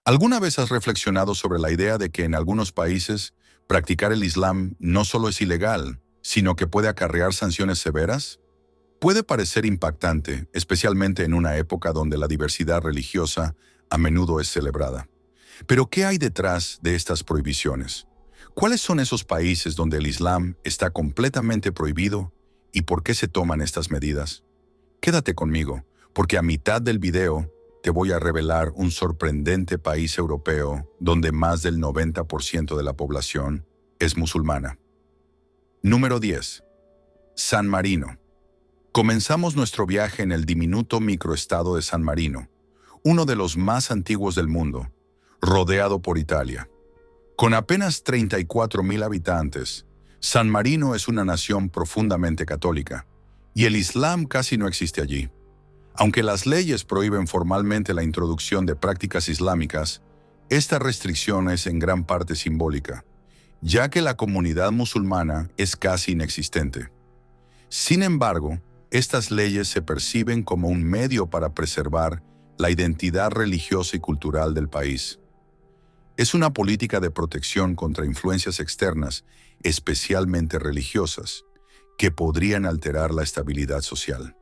¿Alguna vez has reflexionado sobre la idea de que en algunos países practicar el Islam no solo es ilegal, sino que puede acarrear sanciones severas? Puede parecer impactante, especialmente en una época donde la diversidad religiosa a menudo es celebrada. Pero ¿qué hay detrás de estas prohibiciones? ¿Cuáles son esos países donde el Islam está completamente prohibido y por qué se toman estas medidas? Quédate conmigo, porque a mitad del video te voy a revelar un sorprendente país europeo donde más del 90% de la población es musulmana. Número 10. San Marino. Comenzamos nuestro viaje en el diminuto microestado de San Marino, uno de los más antiguos del mundo, rodeado por Italia. Con apenas 34.000 habitantes, San Marino es una nación profundamente católica, y el Islam casi no existe allí. Aunque las leyes prohíben formalmente la introducción de prácticas islámicas, esta restricción es en gran parte simbólica, ya que la comunidad musulmana es casi inexistente. Sin embargo, estas leyes se perciben como un medio para preservar la identidad religiosa y cultural del país. Es una política de protección contra influencias externas, especialmente religiosas, que podrían alterar la estabilidad social.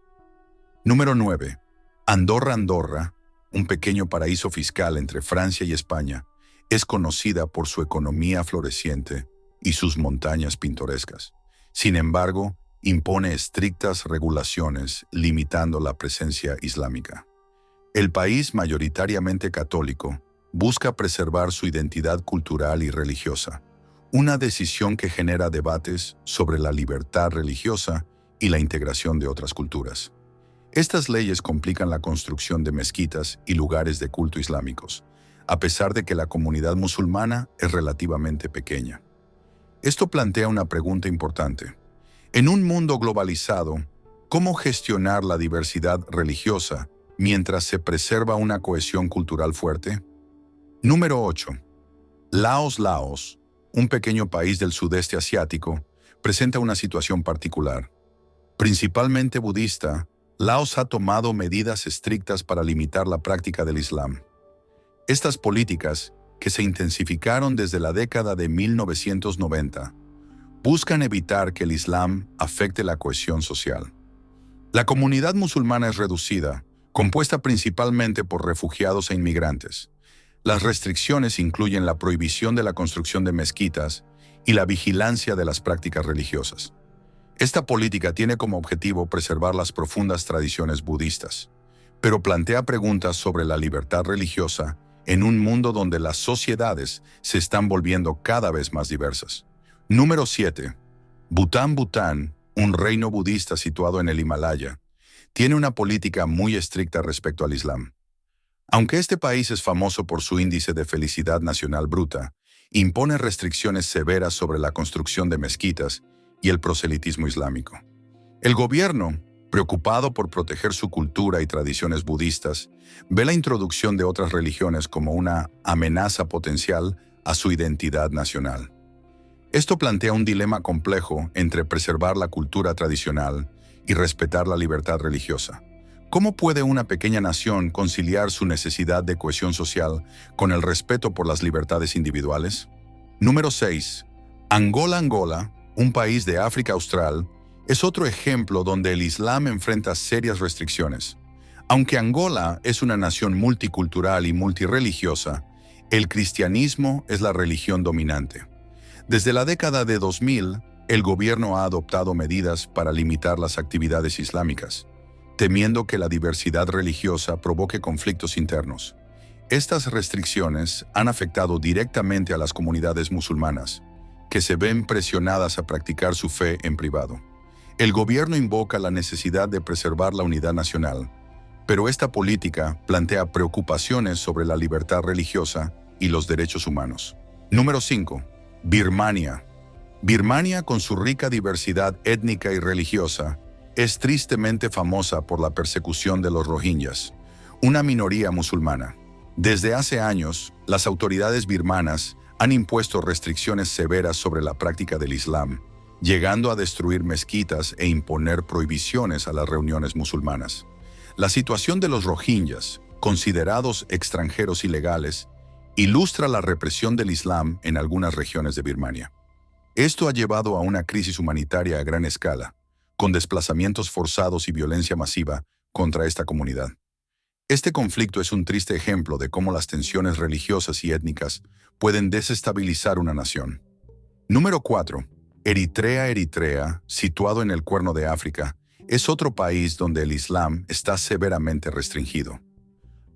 Número 9. Andorra, un pequeño paraíso fiscal entre Francia y España, es conocida por su economía floreciente y sus montañas pintorescas. Sin embargo, impone estrictas regulaciones limitando la presencia islámica. El país, mayoritariamente católico, busca preservar su identidad cultural y religiosa, una decisión que genera debates sobre la libertad religiosa y la integración de otras culturas. Estas leyes complican la construcción de mezquitas y lugares de culto islámicos, a pesar de que la comunidad musulmana es relativamente pequeña. Esto plantea una pregunta importante. En un mundo globalizado, ¿cómo gestionar la diversidad religiosa mientras se preserva una cohesión cultural fuerte? Número 8. Laos, un pequeño país del sudeste asiático, presenta una situación particular. Principalmente budista, Laos ha tomado medidas estrictas para limitar la práctica del Islam. Estas políticas, que se intensificaron desde la década de 1990, buscan evitar que el Islam afecte la cohesión social. La comunidad musulmana es reducida, compuesta principalmente por refugiados e inmigrantes. Las restricciones incluyen la prohibición de la construcción de mezquitas y la vigilancia de las prácticas religiosas. Esta política tiene como objetivo preservar las profundas tradiciones budistas, pero plantea preguntas sobre la libertad religiosa en un mundo donde las sociedades se están volviendo cada vez más diversas. Número 7. Bután, un reino budista situado en el Himalaya, tiene una política muy estricta respecto al Islam. Aunque este país es famoso por su índice de felicidad nacional bruta, impone restricciones severas sobre la construcción de mezquitas y el proselitismo islámico. El gobierno, preocupado por proteger su cultura y tradiciones budistas, ve la introducción de otras religiones como una amenaza potencial a su identidad nacional. Esto plantea un dilema complejo entre preservar la cultura tradicional y respetar la libertad religiosa. ¿Cómo puede una pequeña nación conciliar su necesidad de cohesión social con el respeto por las libertades individuales? Número 6. Angola, un país de África Austral, es otro ejemplo donde el Islam enfrenta serias restricciones. Aunque Angola es una nación multicultural y multirreligiosa, el cristianismo es la religión dominante. Desde la década de 2000, el gobierno ha adoptado medidas para limitar las actividades islámicas, temiendo que la diversidad religiosa provoque conflictos internos. Estas restricciones han afectado directamente a las comunidades musulmanas, que se ven presionadas a practicar su fe en privado. El gobierno invoca la necesidad de preservar la unidad nacional, pero esta política plantea preocupaciones sobre la libertad religiosa y los derechos humanos. Número 5. Birmania. Birmania, con su rica diversidad étnica y religiosa, es tristemente famosa por la persecución de los rohingyas, una minoría musulmana. Desde hace años, las autoridades birmanas han impuesto restricciones severas sobre la práctica del Islam, llegando a destruir mezquitas e imponer prohibiciones a las reuniones musulmanas. La situación de los rohingyas, considerados extranjeros ilegales, ilustra la represión del Islam en algunas regiones de Birmania. Esto ha llevado a una crisis humanitaria a gran escala, con desplazamientos forzados y violencia masiva contra esta comunidad. Este conflicto es un triste ejemplo de cómo las tensiones religiosas y étnicas pueden desestabilizar una nación. Número 4. Eritrea. Eritrea, situado en el Cuerno de África, es otro país donde el Islam está severamente restringido.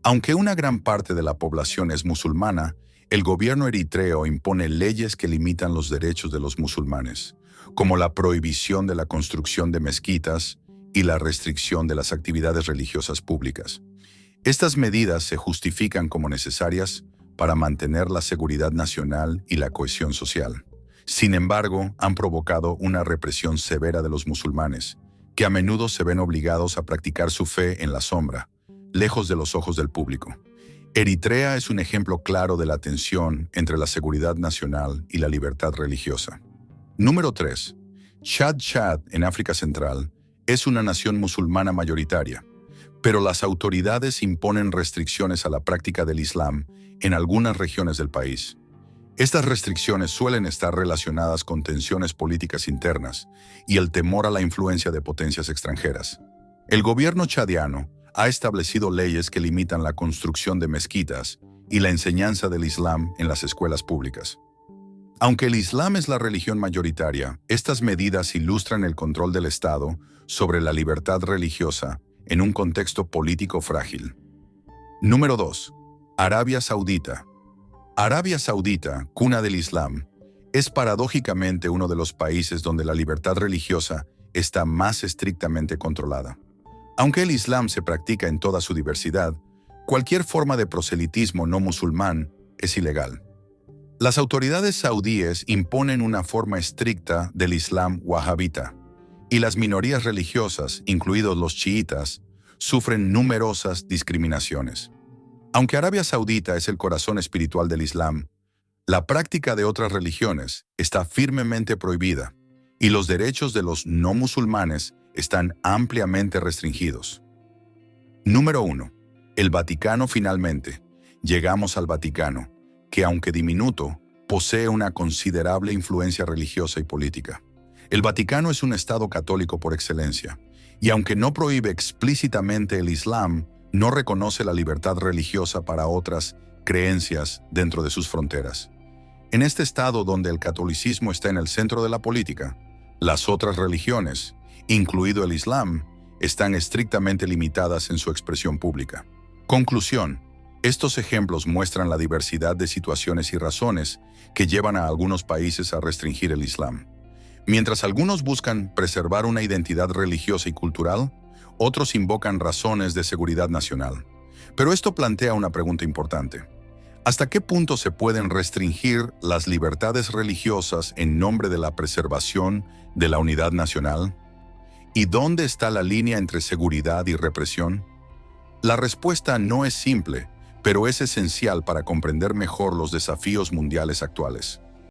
Aunque una gran parte de la población es musulmana, el gobierno eritreo impone leyes que limitan los derechos de los musulmanes, como la prohibición de la construcción de mezquitas y la restricción de las actividades religiosas públicas. Estas medidas se justifican como necesarias para mantener la seguridad nacional y la cohesión social. Sin embargo, han provocado una represión severa de los musulmanes, que a menudo se ven obligados a practicar su fe en la sombra, lejos de los ojos del público. Eritrea es un ejemplo claro de la tensión entre la seguridad nacional y la libertad religiosa. Número 3. Chad. Chad, en África Central, es una nación musulmana mayoritaria, pero las autoridades imponen restricciones a la práctica del Islam en algunas regiones del país. Estas restricciones suelen estar relacionadas con tensiones políticas internas y el temor a la influencia de potencias extranjeras. El gobierno chadiano ha establecido leyes que limitan la construcción de mezquitas y la enseñanza del Islam en las escuelas públicas. Aunque el Islam es la religión mayoritaria, estas medidas ilustran el control del Estado sobre la libertad religiosa en un contexto político frágil. Número 2. Arabia Saudita. Arabia Saudita, cuna del Islam, es paradójicamente uno de los países donde la libertad religiosa está más estrictamente controlada. Aunque el Islam se practica en toda su diversidad, cualquier forma de proselitismo no musulmán es ilegal. Las autoridades saudíes imponen una forma estricta del Islam wahabita, y las minorías religiosas, incluidos los chiitas, sufren numerosas discriminaciones. Aunque Arabia Saudita es el corazón espiritual del Islam, la práctica de otras religiones está firmemente prohibida y los derechos de los no musulmanes están ampliamente restringidos. Número 1. El Vaticano. Finalmente, llegamos al Vaticano, que aunque diminuto, posee una considerable influencia religiosa y política. El Vaticano es un estado católico por excelencia, y aunque no prohíbe explícitamente el Islam, no reconoce la libertad religiosa para otras creencias dentro de sus fronteras. En este estado donde el catolicismo está en el centro de la política, las otras religiones, incluido el Islam, están estrictamente limitadas en su expresión pública. Conclusión. Estos ejemplos muestran la diversidad de situaciones y razones que llevan a algunos países a restringir el Islam. Mientras algunos buscan preservar una identidad religiosa y cultural, otros invocan razones de seguridad nacional. Pero esto plantea una pregunta importante. ¿Hasta qué punto se pueden restringir las libertades religiosas en nombre de la preservación de la unidad nacional? ¿Y dónde está la línea entre seguridad y represión? La respuesta no es simple, pero es esencial para comprender mejor los desafíos mundiales actuales.